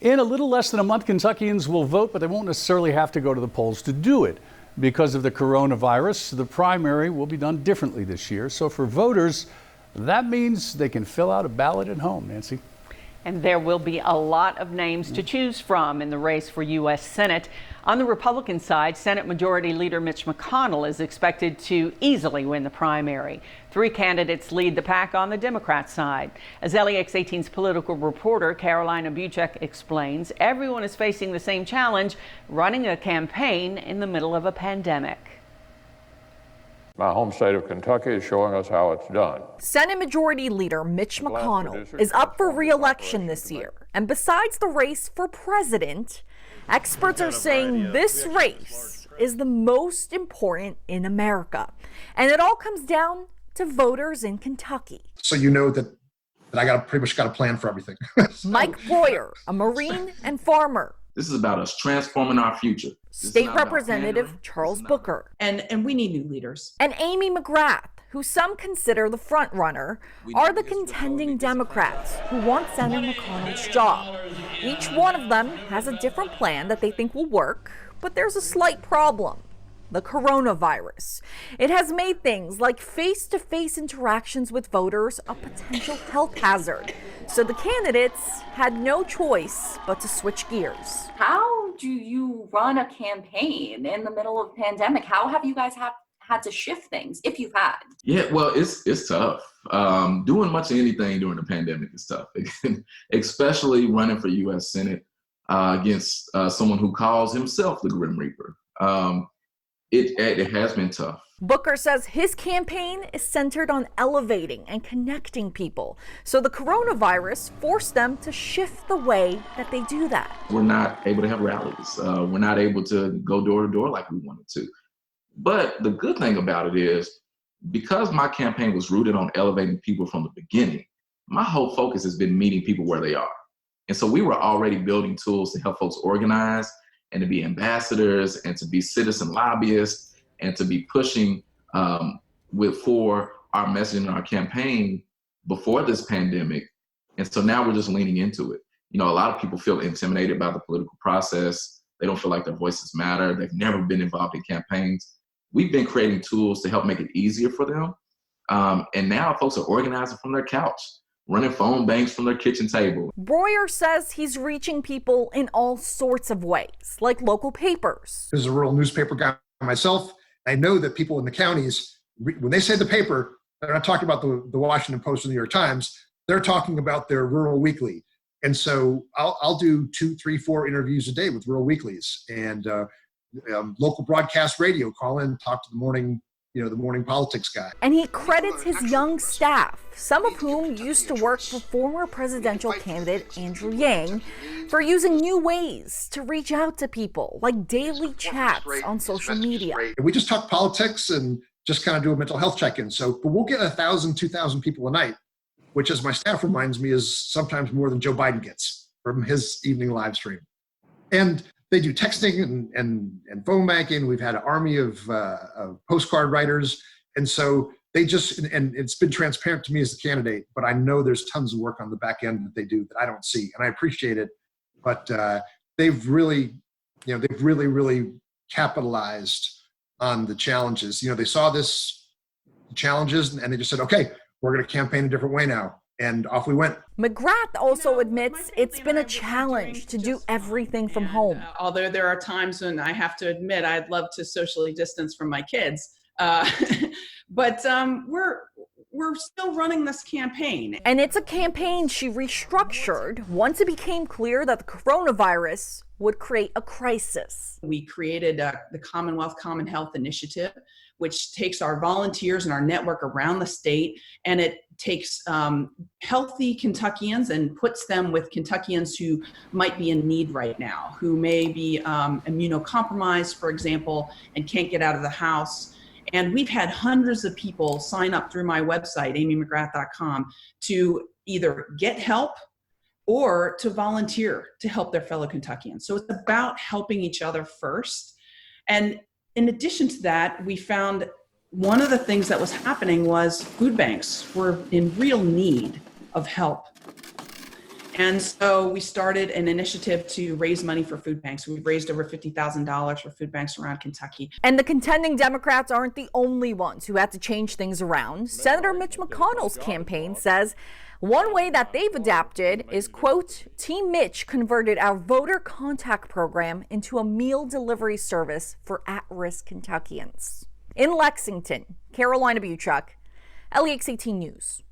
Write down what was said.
In a little less than a month, Kentuckians will vote, but they won't necessarily have to go to the polls to do it. Because of the coronavirus, the primary will be done differently this year. So for voters, that means they can fill out a ballot at home. Nancy. And there will be a lot of names to choose from in the race for U.S. Senate. On the Republican side, Senate Majority Leader Mitch McConnell is expected to easily win the primary. 3 candidates lead the pack on the Democrat side. As LEX 18's political reporter Carolina Buchek explains, everyone is facing the same challenge, running a campaign in the middle of a pandemic. My home state of Kentucky is showing us how it's done. Senate Majority Leader Mitch McConnell is up for re-election this year. And besides the race for president, experts are saying this race is the most important in America. And it all comes down to voters in Kentucky. So you know that I pretty much got a plan for everything. Mike Breuer, a Marine and farmer. This is about us transforming our future. State Representative Charles Booker. And we need new leaders. And Amy McGrath, who some consider the front runner, are the contending Democrats who want Senator McConnell's job. Each one of them has a different plan that they think will work, but there's a slight problem. The coronavirus. It has made things like face-to-face interactions with voters a potential health hazard. So the candidates had no choice but to switch gears. How do you run a campaign in the middle of a pandemic? How have you guys had to shift things, if you've had? Yeah, well, it's tough. Doing much of anything during the pandemic is tough, especially running for U.S. Senate against someone who calls himself the Grim Reaper. It has been tough. Booker says his campaign is centered on elevating and connecting people. So the coronavirus forced them to shift the way that they do that. We're not able to have rallies. We're not able to go door to door like we wanted to. But the good thing about it is, because my campaign was rooted on elevating people from the beginning, my whole focus has been meeting people where they are. And so we were already building tools to help folks organize and to be ambassadors and to be citizen lobbyists and to be pushing for our messaging in our campaign before this pandemic. And so now we're just leaning into it. You know, a lot of people feel intimidated by the political process. They don't feel like their voices matter. They've never been involved in campaigns. We've been creating tools to help make it easier for them. And now folks are organizing from their couch, running phone banks from their kitchen table. Breuer says he's reaching people in all sorts of ways, like local papers. As a rural newspaper guy myself, I know that people in the counties, when they say the paper, they're not talking about the Washington Post or the New York Times. They're talking about their rural weekly. And so I'll do 2, 3, 4 interviews a day with rural weeklies and local broadcast radio. Call in, talk to the morning politics guy. And he credits his young staff, some of whom used to work for former presidential candidate Andrew Yang, for using new ways to reach out to people, like daily chats on social media. We just talk politics and just kind of do a mental health check-in. But we'll get 1,000, 2,000 people a night, which, as my staff reminds me, is sometimes more than Joe Biden gets from his evening live stream. And they do texting and phone banking. We've had an army of postcard writers. And so they just, and it's been transparent to me as the candidate, but I know there's tons of work on the back end that they do that I don't see. And I appreciate it. But they've really capitalized on the challenges. You know, they saw the challenges and they just said, okay, we're going to campaign a different way now. And off we went. McGrath also admits it's been a challenge to do everything from home. Although there are times when I have to admit I'd love to socially distance from my kids. But we're still running this campaign. And it's a campaign she restructured once it became clear that the coronavirus would create a crisis. We created the Commonwealth Common Health Initiative, which takes our volunteers and our network around the state, and it takes healthy Kentuckians and puts them with Kentuckians who might be in need right now, who may be immunocompromised, for example, and can't get out of the house. And we've had hundreds of people sign up through my website, amymcgrath.com, to either get help or to volunteer to help their fellow Kentuckians. So it's about helping each other first. And in addition to that, we found one of the things that was happening was food banks were in real need of help. And so we started an initiative to raise money for food banks. We've raised over $50,000 for food banks around Kentucky. And the contending Democrats aren't the only ones who had to change things around. Senator Mitch McConnell's campaign says one way that they've adapted is, quote, Team Mitch converted our voter contact program into a meal delivery service for at-risk Kentuckians. In Lexington, Carolina Buchuk, LEX 18 News.